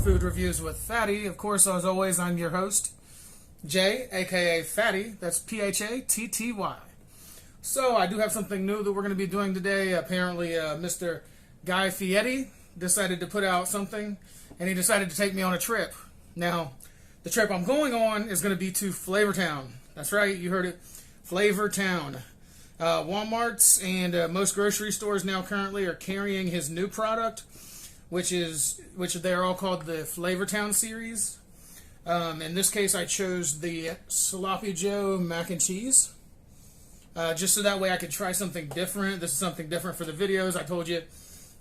Food Reviews with Fatty. Of course, as always, I'm your host, Jay, aka Fatty. That's P-H-A-T-T-Y. So, I do have something new that we're going to be doing today. Apparently, Mr. Guy Fierri decided to put out something, and he decided to take me on a trip. Now, the trip I'm going on is going to be to Flavortown. That's right, you heard it, Flavortown. Walmart's and most grocery stores now currently are carrying his new product, which they're all called the Flavortown series. In this case, I chose the Sloppy Joe mac and cheese, just so that way I could try something different. This is something different for the videos. I told you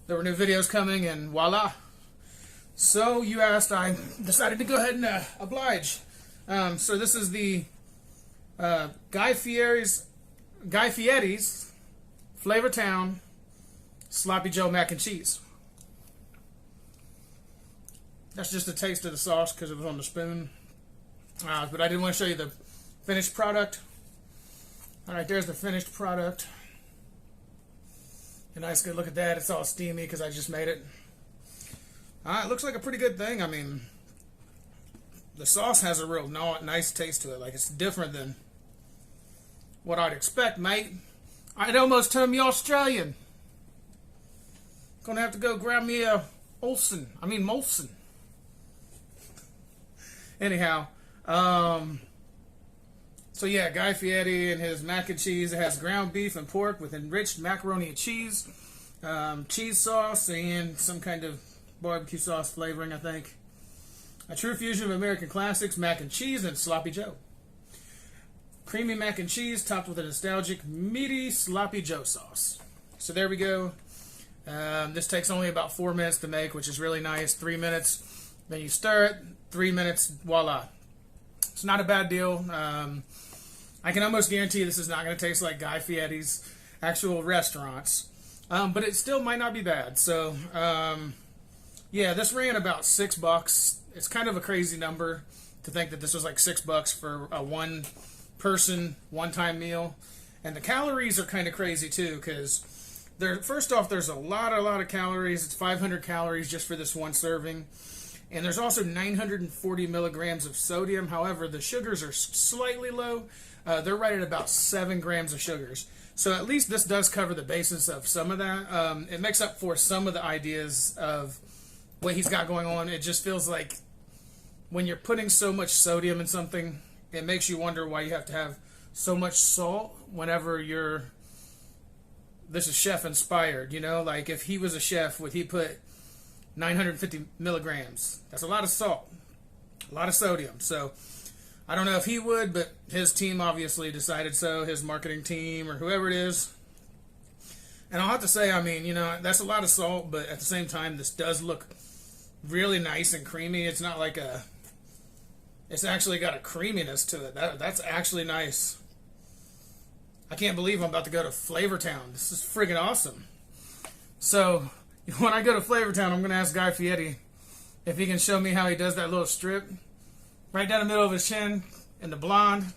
there were new videos coming, and voila. So you asked, I decided to go ahead and oblige. So this is the Guy Fieri's Flavortown Sloppy Joe mac and cheese. That's just a taste of the sauce because it was on the spoon. But I did want to show you the finished product. Alright, there's the finished product. A nice good look at that. It's all steamy because I just made it. It looks like a pretty good thing. I mean, the sauce has a real nice taste to it. Like, it's different than what I'd expect, mate. I'd almost turn me Australian. Gonna have to go grab me a Molson. Anyhow, so yeah, Guy Fieri and his mac and cheese. It has ground beef and pork with enriched macaroni and cheese, cheese sauce, and some kind of barbecue sauce flavoring, I think. A true fusion of American classics, mac and cheese, and Sloppy Joe. Creamy mac and cheese topped with a nostalgic, meaty Sloppy Joe sauce. So there we go. This takes only about 4 minutes to make, which is really nice. 3 minutes, then you stir it. 3 minutes, voila. It's not a bad deal. I can almost guarantee this is not going to taste like Guy Fieri's actual restaurants. But it still might not be bad. So, yeah, this ran about $6. It's kind of a crazy number to think that this was like $6 for a one-person, one-time meal. And the calories are kind of crazy, too, because first off, there's a lot of calories. It's 500 calories just for this one serving. And there's also 940 milligrams of sodium. However, the sugars are slightly low. They're right at about 7 grams of sugars. So at least this does cover the basis of some of that. It makes up for some of the ideas of what he's got going on. It just feels like when you're putting so much sodium in something, it makes you wonder why you have to have so much salt whenever this is chef inspired, you know? Like if he was a chef, would he put 950 milligrams? That's a lot of salt, a lot of sodium. So I don't know if he would, but his team obviously decided so, his marketing team or whoever it is. And I'll have to say, I mean, you know, that's a lot of salt, but at the same time, this does look really nice and creamy. It's not like it's actually got a creaminess to it. That's actually nice. I can't believe I'm about to go to Flavortown. This is friggin' awesome. So when I go to Flavortown, I'm going to ask Guy Fieri if he can show me how he does that little strip right down the middle of his chin and the blonde.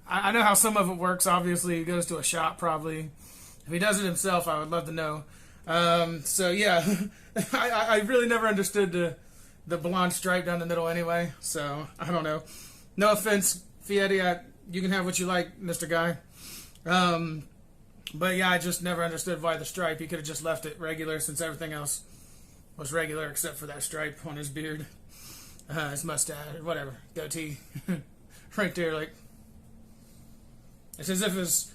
I know how some of it works. Obviously, he goes to a shop probably. If he does it himself, I would love to know. So, yeah, I really never understood the blonde stripe down the middle anyway. So, I don't know. No offense, Fieri. You can have what you like, Mr. Guy. But yeah, I just never understood why the stripe. He could have just left it regular since everything else was regular except for that stripe on his beard, his mustache, whatever, goatee. Right there, like, it's as if his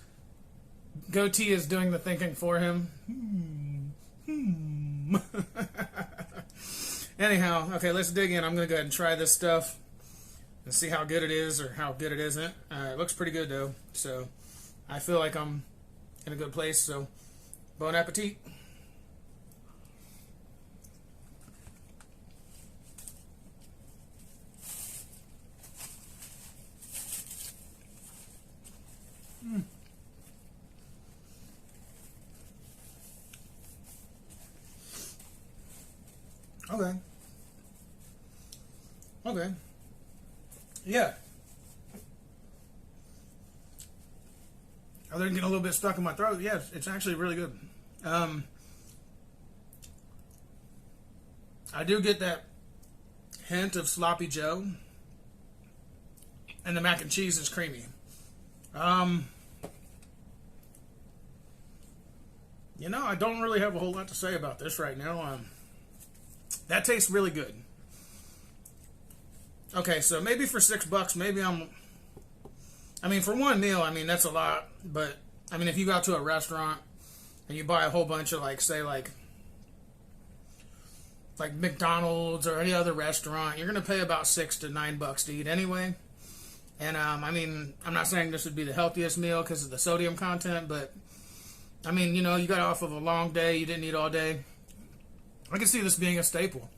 goatee is doing the thinking for him. Anyhow, okay, let's dig in. I'm going to go ahead and try this stuff and see how good it is or how good it isn't. It looks pretty good, though, so I feel like I'm in a good place, so bon appetit. Okay. Yeah. Other than getting a little bit stuck in my throat, yeah, it's actually really good. I do get that hint of sloppy Joe, and the mac and cheese is creamy. You know, I don't really have a whole lot to say about this right now. That tastes really good. Okay, so maybe for $6, maybe I mean, for one meal, I mean, that's a lot. But, I mean, if you go out to a restaurant and you buy a whole bunch of, like, say, like McDonald's or any other restaurant, you're going to pay about $6 to $9 to eat anyway. And, I mean, I'm not saying this would be the healthiest meal because of the sodium content, but, I mean, you know, you got off of a long day, you didn't eat all day. I can see this being a staple.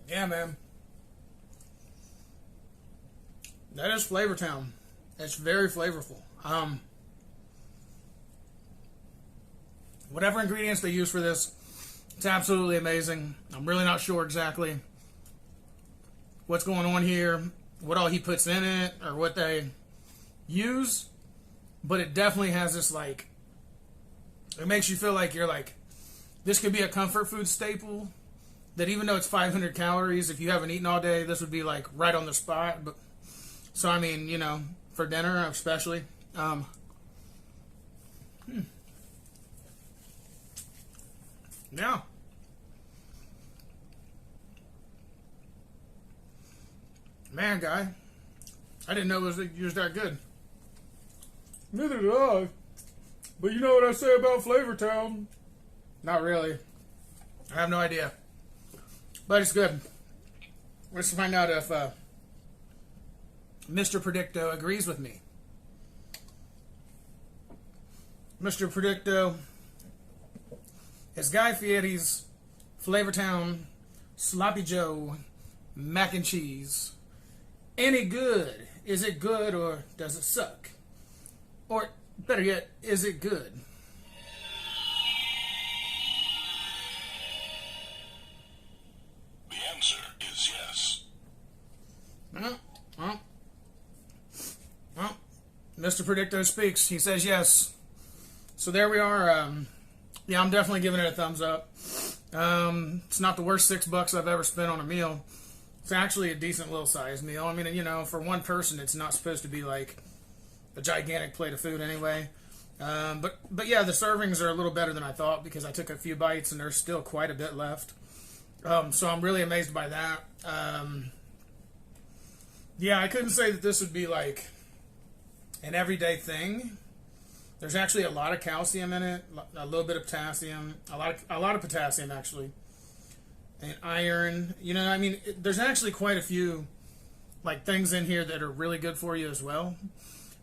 Yeah, man. That is Flavor Town. It's very flavorful. Whatever ingredients they use for this, it's absolutely amazing. I'm really not sure exactly what's going on here, what all he puts in it, or what they use, but it definitely has this, like, it makes you feel like you're like, this could be a comfort food staple, that even though it's 500 calories, if you haven't eaten all day, this would be, like, right on the spot. But so, I mean, you know, for dinner especially. Yeah. Man, guy, I didn't know it was that good. Neither did I. But you know what I say about Flavor Town? Not really. I have no idea. But it's good. Let's find out if Mr. Predicto agrees with me. Mr. Predicto, is Guy Fieri's Flavor Town Sloppy Joe mac and cheese any good? Is it good or does it suck? Or better yet, is it good? The answer is yes. Mr. Predicto speaks. He says yes. So there we are. Yeah, I'm definitely giving it a thumbs up. It's not the worst $6 I've ever spent on a meal. It's actually a decent little size meal. I mean, you know, for one person, it's not supposed to be like a gigantic plate of food anyway. But yeah, the servings are a little better than I thought because I took a few bites and there's still quite a bit left. So I'm really amazed by that. Yeah, I couldn't say that this would be like an everyday thing. There's actually a lot of calcium in it, a little bit of potassium, a lot of potassium actually, and iron. You know, I mean, there's actually quite a few like things in here that are really good for you as well.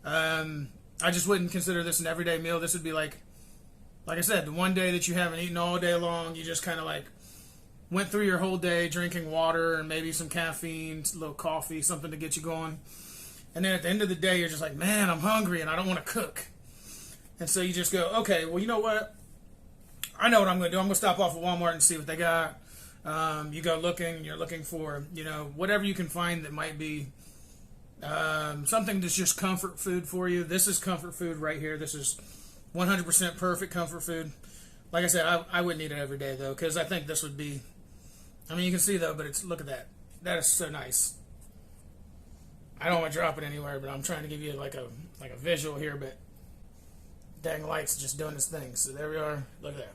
I just wouldn't consider this an everyday meal. This would be like I said, the one day that you haven't eaten all day long, you just kind of like went through your whole day drinking water and maybe some caffeine, a little coffee, something to get you going. And then at the end of the day, you're just like, man, I'm hungry and I don't want to cook. And so you just go, okay, well, you know what? I know what I'm going to do. I'm going to stop off at Walmart and see what they got. You go looking, you're looking for, you know, whatever you can find that might be something that's just comfort food for you. This is comfort food right here. This is 100% perfect comfort food. Like I said, I wouldn't eat it every day, though, because I think this would be, I mean, you can see, though, but it's, look at that. That is so nice. I don't want to drop it anywhere, but I'm trying to give you like a visual here, but dang light's just doing its thing. So there we are. Look at that.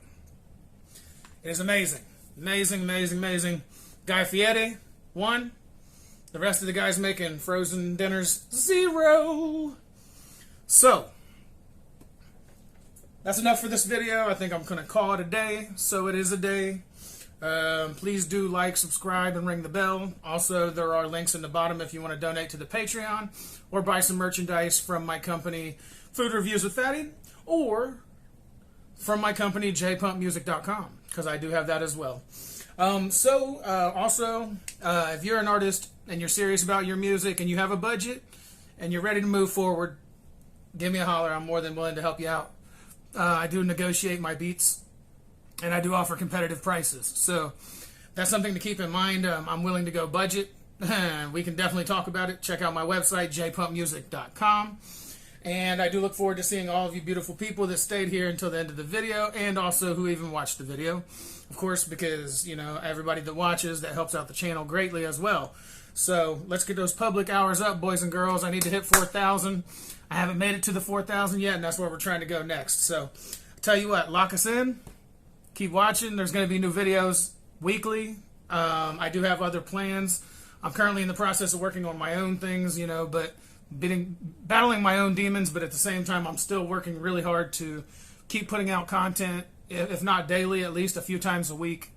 It is amazing. Amazing, amazing, amazing. Guy Fieri, 1. The rest of the guys making frozen dinners, 0. So, that's enough for this video. I think I'm going to call it a day. So it is a day. Please do like, subscribe, and ring the bell. Also, there are links in the bottom if you want to donate to the Patreon or buy some merchandise from my company, Food Reviews with Fatty, or from my company, jpumpmusic.com, because I do have that as well. Also, if you're an artist and you're serious about your music and you have a budget and you're ready to move forward, give me a holler. I'm more than willing to help you out. I do negotiate my beats, and I do offer competitive prices. So that's something to keep in mind. I'm willing to go budget. We can definitely talk about it. Check out my website, jpumpmusic.com. And I do look forward to seeing all of you beautiful people that stayed here until the end of the video, and also who even watched the video, of course, because, you know, everybody that watches, that helps out the channel greatly as well. So let's get those public hours up, boys and girls. I need to hit 4,000. I haven't made it to the 4,000 yet, and that's where we're trying to go next. So I'll tell you what, lock us in. Keep watching. There's going to be new videos weekly. I do have other plans. I'm currently in the process of working on my own things, you know, but battling my own demons, but at the same time, I'm still working really hard to keep putting out content, if not daily, at least a few times a week.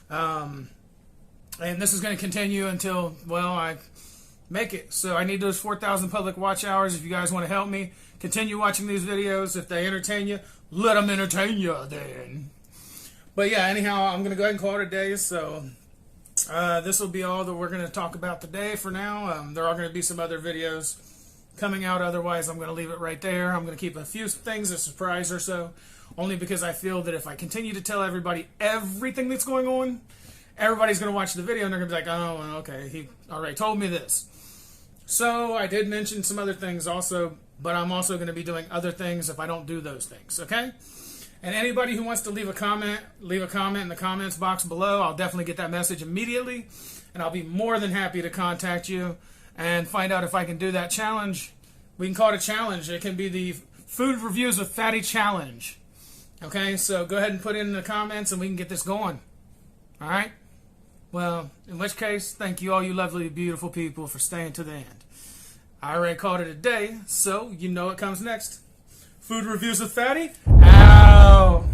And this is going to continue until, well, I make it. So I need those 4,000 public watch hours. If you guys want to help me, continue watching these videos. If they entertain you, let them entertain you then. But yeah, anyhow, I'm going to go ahead and call it a day. So this will be all that we're going to talk about today for now. There are going to be some other videos coming out. Otherwise, I'm going to leave it right there. I'm going to keep a few things a surprise or so, only because I feel that if I continue to tell everybody everything that's going on, everybody's going to watch the video and they're going to be like, oh, well, okay, he already told me this. So I did mention some other things also, but I'm also going to be doing other things if I don't do those things, okay? And anybody who wants to leave a comment in the comments box below. I'll definitely get that message immediately, and I'll be more than happy to contact you and find out if I can do that challenge. We can call it a challenge. It can be the Food Reviews with Fatty Challenge. Okay, so go ahead and put it in the comments and we can get this going. All right? Well, in which case, thank you all you lovely, beautiful people for staying to the end. I already called it a day, so you know what comes next. Food Reviews with Fatty. Ow!